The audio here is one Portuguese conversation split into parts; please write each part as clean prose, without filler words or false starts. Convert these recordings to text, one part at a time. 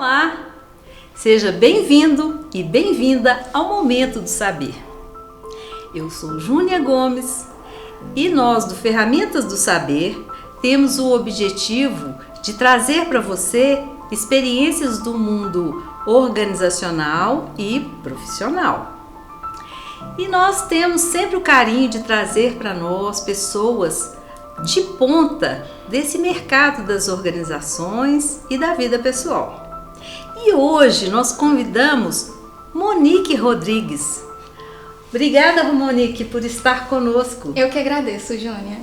Olá! Seja bem-vindo e bem-vinda ao Momento do Saber. Eu sou Júnia Gomes e nós do Ferramentas do Saber temos o objetivo de trazer para você experiências do mundo organizacional e profissional. E nós temos sempre o carinho de trazer para nós pessoas de ponta desse mercado das organizações e da vida pessoal. E hoje nós convidamos Monique Rodrigues. Obrigada, Monique, por estar conosco. Eu que agradeço, Júnia.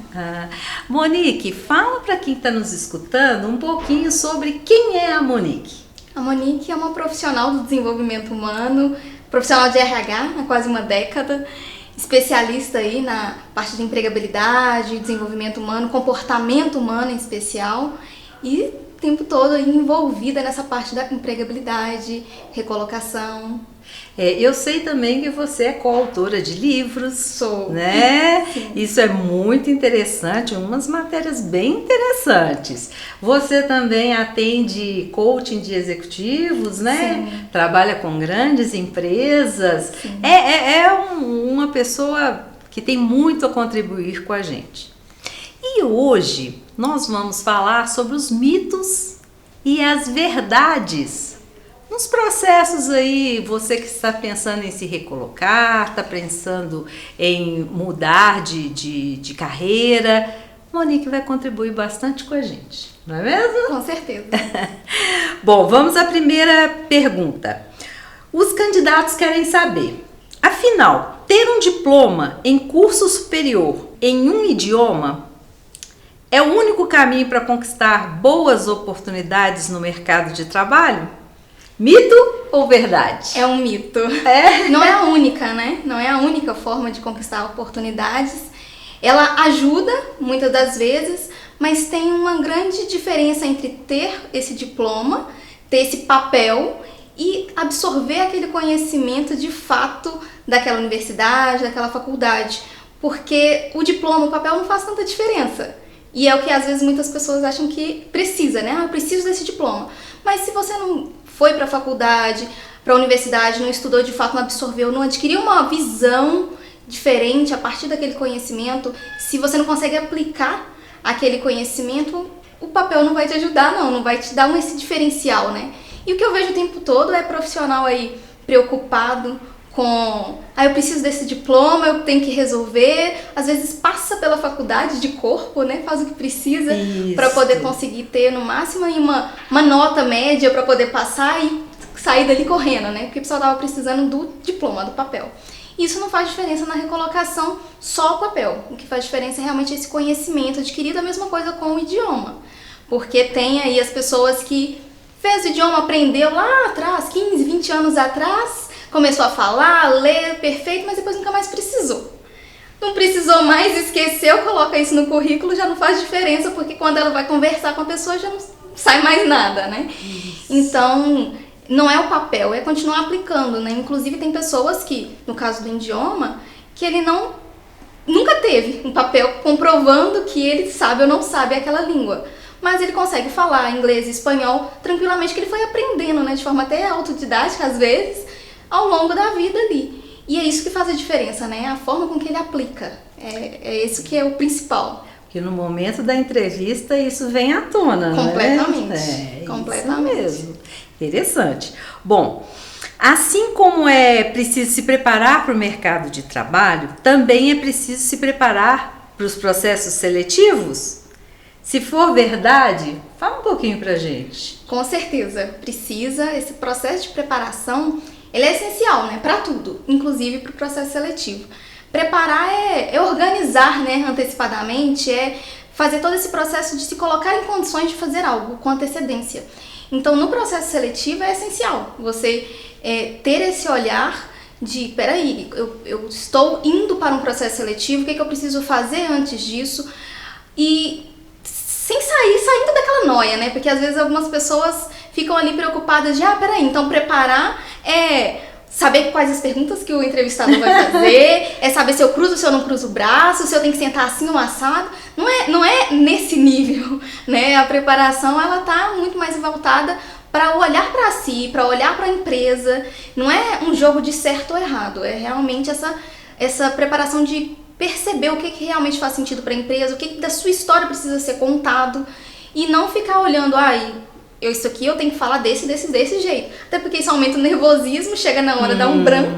Monique, fala para quem está nos escutando um pouquinho sobre quem é a Monique. A Monique é uma profissional do desenvolvimento humano, profissional de RH há quase uma década, especialista aí na parte de empregabilidade, desenvolvimento humano, comportamento humano em especial, e o tempo todo aí envolvida nessa parte da empregabilidade, recolocação. Eu sei também que você é coautora de livros. Sou. Né? Sim. Isso é muito interessante, umas matérias bem interessantes. Você também atende coaching de executivos, né? Sim. Trabalha com grandes empresas. Sim. Uma pessoa que tem muito a contribuir com a gente. E hoje nós vamos falar sobre os mitos e as verdades nos processos aí. Você que está pensando em se recolocar, está pensando em mudar de carreira, Monique vai contribuir bastante com a gente, não é mesmo? Com certeza. Bom, vamos à primeira pergunta. Os candidatos querem saber, afinal, ter um diploma em curso superior em um idioma é o único caminho para conquistar boas oportunidades no mercado de trabalho? Mito ou verdade? É um mito. Não é a única, né? Não é a única forma de conquistar oportunidades. Ela ajuda, muitas das vezes, mas tem uma grande diferença entre ter esse diploma, ter esse papel e absorver aquele conhecimento de fato daquela universidade, daquela faculdade. Porque o diploma, o papel não faz tanta diferença. E é o que às vezes muitas pessoas acham que precisa, né? Eu preciso desse diploma. Mas se você não foi para a faculdade, para a universidade, não estudou de fato, não absorveu, não adquiriu uma visão diferente a partir daquele conhecimento, se você não consegue aplicar aquele conhecimento, o papel não vai te ajudar, não vai te dar esse diferencial, né? E o que eu vejo o tempo todo é profissional aí preocupado com, eu preciso desse diploma, eu tenho que resolver, às vezes passa pela faculdade de corpo, né, faz o que precisa para poder conseguir ter no máximo aí uma nota média para poder passar e sair dali correndo, né, porque o pessoal tava precisando do diploma, do papel. Isso não faz diferença na recolocação, só o papel. O que faz diferença é realmente esse conhecimento adquirido, a mesma coisa com o idioma, porque tem aí as pessoas que fez o idioma, aprendeu lá atrás, 15, 20 anos atrás, começou a falar, ler, perfeito, mas depois nunca mais precisou. Não precisou mais, esqueceu, coloca isso no currículo, já não faz diferença, porque quando ela vai conversar com a pessoa já não sai mais nada, né? Isso. Então, não é o papel, é continuar aplicando, né? Inclusive tem pessoas que, no caso do idioma, que ele nunca teve um papel comprovando que ele sabe ou não sabe aquela língua. Mas ele consegue falar inglês e espanhol tranquilamente, que ele foi aprendendo, né? De forma até autodidática, às vezes, ao longo da vida ali. E é isso que faz a diferença, né? A forma com que ele aplica. É isso que é o principal. Porque no momento da entrevista isso vem à tona, completamente, né? Completamente. Isso mesmo. Interessante. Bom, assim como é preciso se preparar para o mercado de trabalho, também é preciso se preparar para os processos seletivos? Se for verdade, fala um pouquinho pra gente. Com certeza, precisa. Esse processo de preparação, ele é essencial, né, para tudo, inclusive para o processo seletivo. Preparar é organizar, né, antecipadamente, é fazer todo esse processo de se colocar em condições de fazer algo com antecedência. Então, no processo seletivo é essencial você ter esse olhar de, peraí, eu estou indo para um processo seletivo, o que eu preciso fazer antes disso? E sem saindo daquela noia, né? Porque às vezes algumas pessoas ficam ali preocupadas de, peraí, então preparar é saber quais as perguntas que o entrevistador vai fazer, é saber se eu cruzo ou se eu não cruzo o braço, se eu tenho que sentar assim ou assado. Não é nesse nível, né? A preparação, ela tá muito mais voltada para olhar para si, para olhar para a empresa. Não é um jogo de certo ou errado, é realmente essa preparação de perceber o que realmente faz sentido para a empresa, o que da sua história precisa ser contado, e não ficar olhando, isso aqui eu tenho que falar desse jeito. Até porque isso aumenta o nervosismo, chega na hora, dá um branco.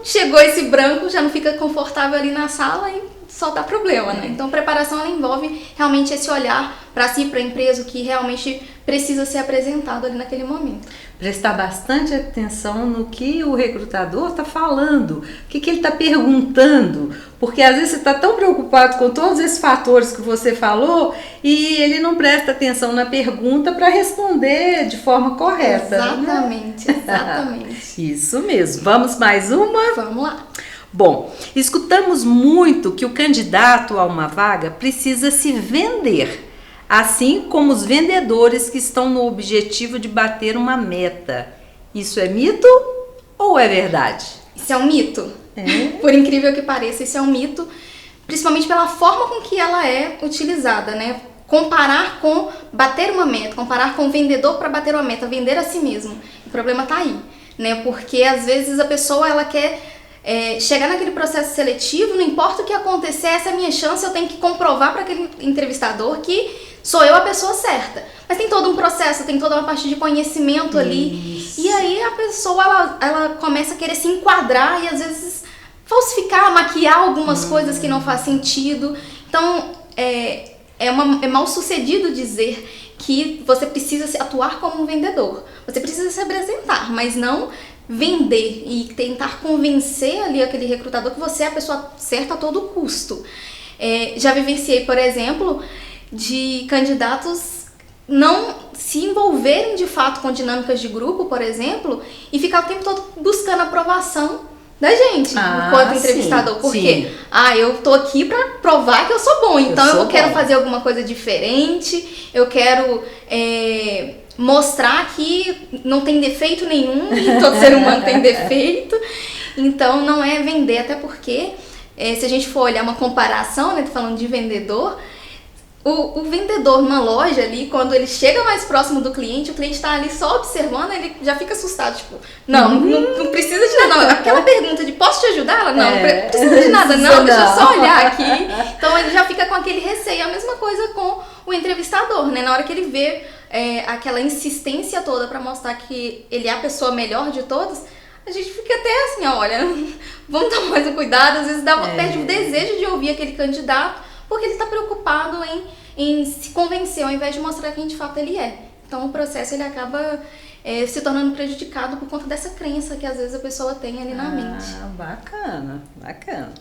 Chegou esse branco, já não fica confortável ali na sala e só dá problema, né? Então, preparação ela envolve realmente esse olhar para si, para a empresa, o que realmente precisa ser apresentado ali naquele momento. Prestar bastante atenção no que o recrutador está falando, o que ele está perguntando, porque às vezes você está tão preocupado com todos esses fatores que você falou e ele não presta atenção na pergunta para responder de forma correta. Exatamente, né? Exatamente. Isso mesmo. Vamos mais uma? Vamos lá. Bom, escutamos muito que o candidato a uma vaga precisa se vender, assim como os vendedores que estão no objetivo de bater uma meta. Isso é mito ou é verdade? Isso é um mito. Por incrível que pareça, isso é um mito, principalmente pela forma com que ela é utilizada, né? Comparar com bater uma meta, comparar com o vendedor para bater uma meta, vender a si mesmo. O problema está aí, né? Porque às vezes a pessoa ela quer chegar naquele processo seletivo, não importa o que acontecer, essa é a minha chance, eu tenho que comprovar para aquele entrevistador que sou eu a pessoa certa. Mas tem todo um processo, tem toda uma parte de conhecimento ali. Isso. E aí a pessoa, ela começa a querer se enquadrar e às vezes falsificar, maquiar algumas coisas que não faz sentido. Então, é mal sucedido dizer que você precisa atuar como um vendedor. Você precisa se apresentar, mas não vender e tentar convencer ali aquele recrutador que você é a pessoa certa a todo custo. Já vivenciei, por exemplo, de candidatos não se envolverem de fato com dinâmicas de grupo, por exemplo, e ficar o tempo todo buscando aprovação da gente, enquanto entrevistador. Por quê? Eu tô aqui pra provar que eu sou bom, então eu quero fazer alguma coisa diferente, eu quero mostrar que não tem defeito nenhum, e todo ser humano tem defeito. Então não é vender, até porque se a gente for olhar uma comparação, né, tô falando de vendedor, o vendedor numa loja ali, quando ele chega mais próximo do cliente, o cliente tá ali só observando, ele já fica assustado, tipo, não precisa de nada, não. Aquela pergunta de posso te ajudar? Ela, não precisa de nada, não, deixa eu só olhar aqui. Então ele já fica com aquele receio. A mesma coisa com o entrevistador, né? Na hora que ele vê aquela insistência toda pra mostrar que ele é a pessoa melhor de todos, a gente fica até assim, olha, vamos tomar mais um cuidado, às vezes perde o desejo de ouvir aquele candidato, porque ele está preocupado em se convencer, ao invés de mostrar quem de fato ele é. Então o processo ele acaba se tornando prejudicado por conta dessa crença que às vezes a pessoa tem ali na mente. Bacana, bacana.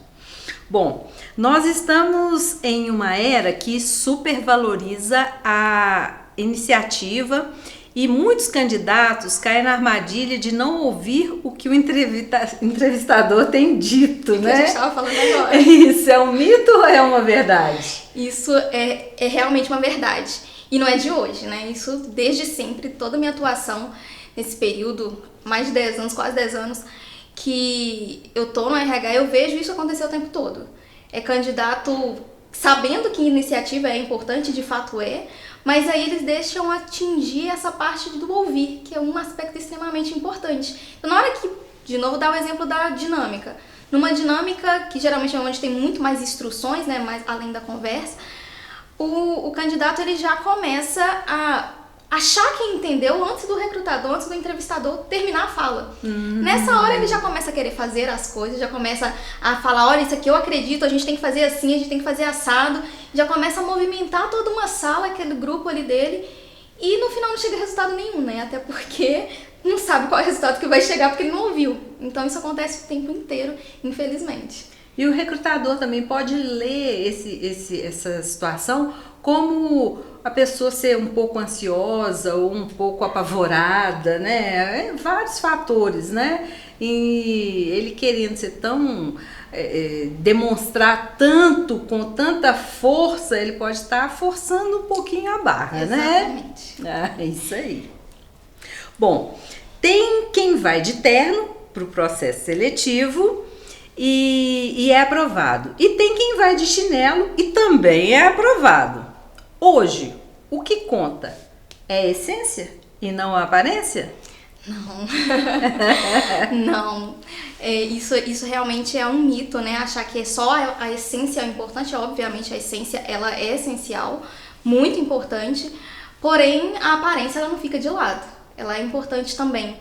Bom, nós estamos em uma era que supervaloriza a iniciativa e muitos candidatos caem na armadilha de não ouvir o que o entrevistador tem dito, né? Que a gente estava falando agora. Isso é um mito ou é uma verdade? Isso é realmente uma verdade. E não é de hoje, né? Isso desde sempre, toda a minha atuação nesse período, mais de 10 anos, quase 10 anos, que eu tô no RH, eu vejo isso acontecer o tempo todo. É candidato sabendo que iniciativa é importante, de fato mas aí eles deixam atingir essa parte do ouvir, que é um aspecto extremamente importante. Então, na hora que, de novo, dá o exemplo da dinâmica. Numa dinâmica, que geralmente é onde tem muito mais instruções, né, mais além da conversa, o candidato ele já começa a achar que entendeu antes do recrutador, antes do entrevistador terminar a fala. Nessa hora ele já começa a querer fazer as coisas, já começa a falar, olha, isso aqui eu acredito, a gente tem que fazer assim, a gente tem que fazer assado, já começa a movimentar toda uma sala, aquele grupo ali dele, e no final não chega a resultado nenhum, né? Até porque não sabe qual é o resultado que vai chegar porque ele não ouviu. Então isso acontece o tempo inteiro, infelizmente. E o recrutador também pode ler essa situação como a pessoa ser um pouco ansiosa ou um pouco apavorada, né? Vários fatores, né? E ele querendo ser tão... demonstrar tanto, com tanta força, ele pode estar forçando um pouquinho a barra, Exatamente. né? É isso aí. Bom, tem quem vai de terno para o processo seletivo e é aprovado. E tem quem vai de chinelo e também é aprovado. Hoje, o que conta é a essência E não a aparência? Não. Não. Isso realmente é um mito, né? Achar que só a essência é importante. Obviamente a essência ela é essencial, muito importante. Porém, a aparência ela não fica de lado. Ela é importante também.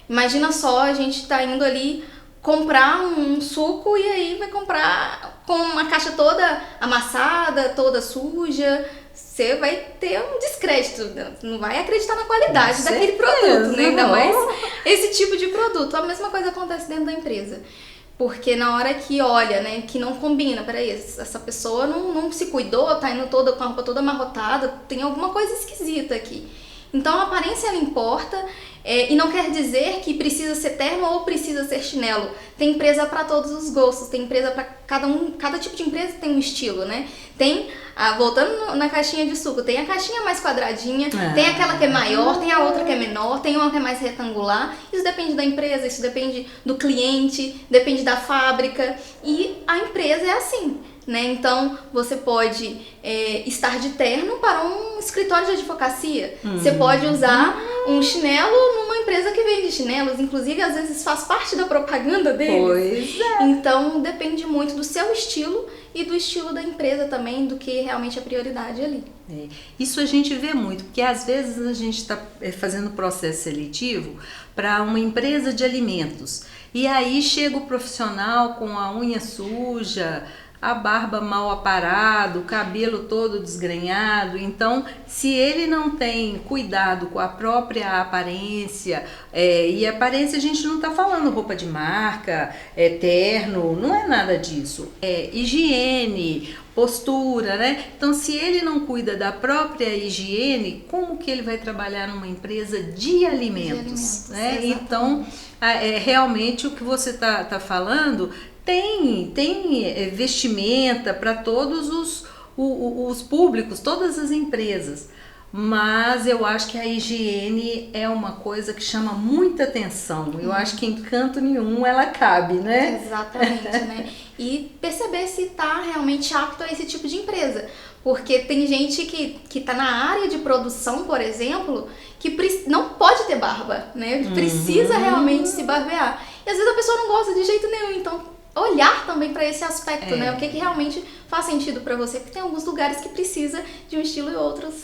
Imagina só, a gente tá indo ali comprar um suco e aí vai comprar com uma caixa toda amassada, toda suja. Você vai ter um descrédito, não vai acreditar na qualidade daquele produto, né? Ainda mais esse tipo de produto. A mesma coisa acontece dentro da empresa. Porque na hora que olha, né, que não combina, peraí, essa pessoa não se cuidou, tá indo toda com a roupa toda amarrotada, tem alguma coisa esquisita aqui. Então a aparência ela importa, e não quer dizer que precisa ser terno ou precisa ser chinelo. Tem empresa para todos os gostos, tem empresa para cada tipo de empresa tem um estilo, né? Tem, voltando na caixinha de suco, tem a caixinha mais quadradinha, tem aquela que é maior, tem a outra que é menor, tem uma que é mais retangular. Isso depende da empresa, isso depende do cliente, depende da fábrica, e a empresa é assim. Né? Então, você pode estar de terno para um escritório de advocacia. Você pode usar um chinelo numa empresa que vende chinelos. Inclusive, às vezes faz parte da propaganda deles. Pois é. Então, depende muito do seu estilo e do estilo da empresa também, do que realmente é prioridade ali. Isso a gente vê muito, porque às vezes a gente está fazendo processo seletivo para uma empresa de alimentos. E aí chega o profissional com a unha suja, a barba mal aparada, o cabelo todo desgrenhado. Então, se ele não tem cuidado com a própria aparência, e aparência a gente não está falando roupa de marca, terno, não é nada disso. É higiene, postura, né? Então, se ele não cuida da própria higiene, como que ele vai trabalhar numa empresa de alimentos, né? Então, realmente o que você tá falando tem vestimenta para todos os públicos, todas as empresas, mas eu acho que a higiene é uma coisa que chama muita atenção. Eu acho que em canto nenhum ela cabe, né? Exatamente, né? E perceber se está realmente apto a esse tipo de empresa. Porque tem gente que está na área de produção, por exemplo, que não pode ter barba, né? Precisa realmente se barbear. E às vezes a pessoa não gosta de jeito nenhum, então olhar também para esse aspecto, né? O que realmente faz sentido para você, porque tem alguns lugares que precisa de um estilo e outros,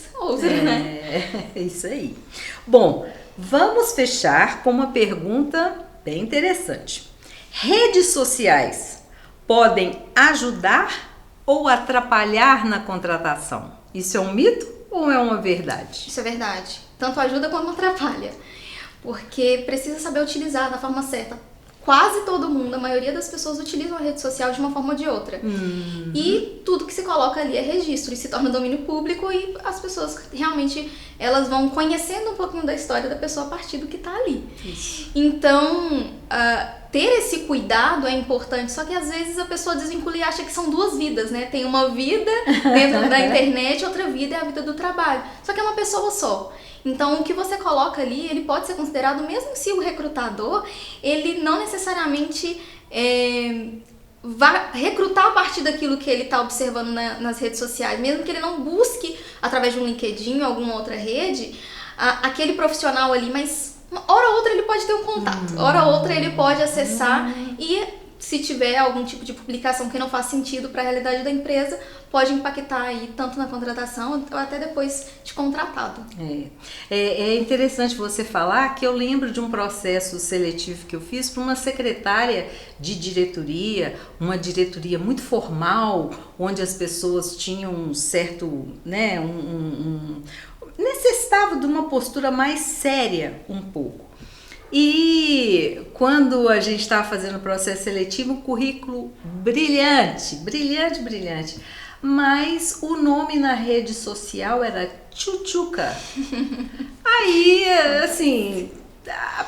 né? É isso aí. Bom, vamos fechar com uma pergunta bem interessante. Redes sociais podem ajudar ou atrapalhar na contratação? Isso é um mito ou é uma verdade? Isso é verdade. Tanto ajuda quanto atrapalha. Porque precisa saber utilizar da forma certa. Quase todo mundo, a maioria das pessoas utilizam a rede social de uma forma ou de outra. E tudo que se coloca ali é registro e se torna domínio público, e as pessoas realmente elas vão conhecendo um pouquinho da história da pessoa a partir do que está ali. Isso. Então, ter esse cuidado é importante, só que às vezes a pessoa desvincula e acha que são duas vidas, né? Tem uma vida dentro da internet, outra vida é a vida do trabalho. Só que é uma pessoa só. Então, o que você coloca ali, ele pode ser considerado, mesmo se o recrutador, ele não necessariamente vai recrutar a partir daquilo que ele está observando nas redes sociais, mesmo que ele não busque, através de um LinkedIn ou alguma outra rede, aquele profissional ali, mas hora ou outra ele pode ter um contato, hora ou outra ele pode acessar e, se tiver algum tipo de publicação que não faz sentido para a realidade da empresa, pode impactar aí tanto na contratação ou até depois de contratado. É interessante você falar que eu lembro de um processo seletivo que eu fiz para uma secretária de diretoria, uma diretoria muito formal, onde as pessoas tinham um certo, né, necessitava de uma postura mais séria um pouco. E quando a gente estava fazendo o processo seletivo, um currículo brilhante, mas o nome na rede social era Tchutchuca. Aí, assim,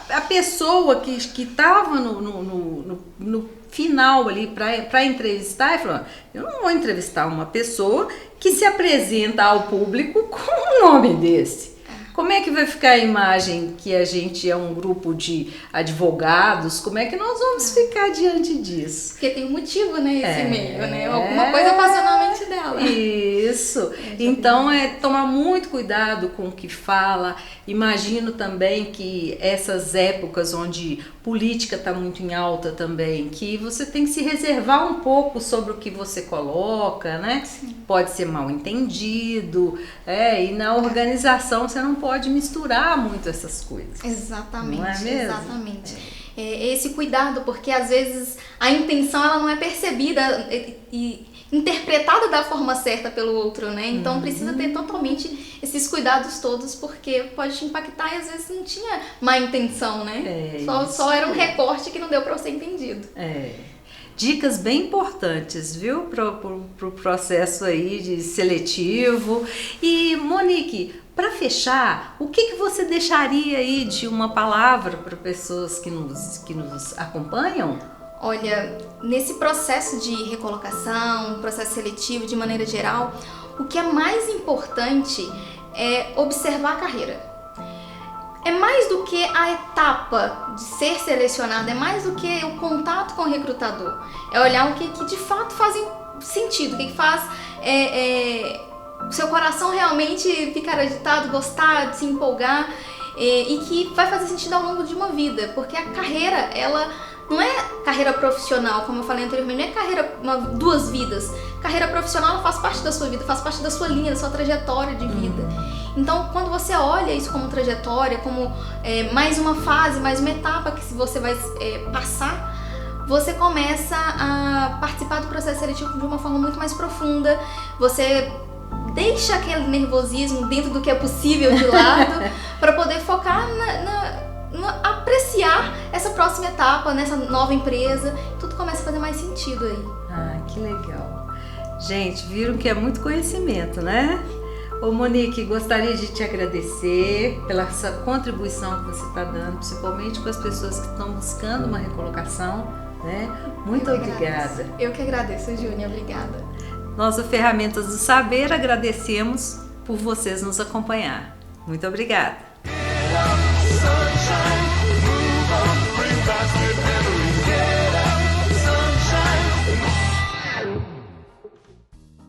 a pessoa que estava no final ali para entrevistar, falou: eu não vou entrevistar uma pessoa que se apresenta ao público com um nome desse. Como é que vai ficar a imagem que a gente é um grupo de advogados? Como é que nós vamos ficar diante disso? Porque tem um motivo, né, esse meio, né? Alguma coisa passou na mente dela. Isso. Então é tomar muito cuidado com o que fala. Imagino também que essas épocas onde política está muito em alta também, que você tem que se reservar um pouco sobre o que você coloca, né? Sim. Pode ser mal entendido, e na organização você não pode misturar muito essas coisas. Exatamente, não é mesmo? exatamente. Esse cuidado, porque às vezes a intenção ela não é percebida e interpretada da forma certa pelo outro, né? Então precisa ter totalmente esses cuidados todos, porque pode te impactar e às vezes não tinha má intenção, né? Só era um recorte que não deu para ser entendido. Dicas bem importantes, viu, pro processo aí de seletivo. E Monique, para fechar, o que você deixaria aí de uma palavra para pessoas que nos acompanham? Olha, nesse processo de recolocação, processo seletivo de maneira geral, o que é mais importante é observar a carreira. É mais do que a etapa de ser selecionado, é mais do que o contato com o recrutador. É olhar o que de fato faz sentido, o que faz o seu coração realmente ficar agitado, gostar, se empolgar e que vai fazer sentido ao longo de uma vida, porque a carreira, ela não é carreira profissional, como eu falei anteriormente, não é carreira duas vidas. Carreira profissional ela faz parte da sua vida, faz parte da sua linha, da sua trajetória de vida. Então, quando você olha isso como trajetória, como mais uma fase, mais uma etapa que você vai passar, você começa a participar do processo seletivo de uma forma muito mais profunda. Você deixa aquele nervosismo dentro do que é possível de lado para poder focar apreciar essa próxima etapa, nessa nova empresa. Tudo começa a fazer mais sentido aí. Ah, que legal. Gente, viram que é muito conhecimento, né? Ô Monique, gostaria de te agradecer pela essa contribuição que você está dando, principalmente com as pessoas que estão buscando uma recolocação, né? Muito obrigada. Eu que agradeço, Júnia. Obrigada. Nós, do Ferramentas do Saber, agradecemos por vocês nos acompanhar. Muito obrigada.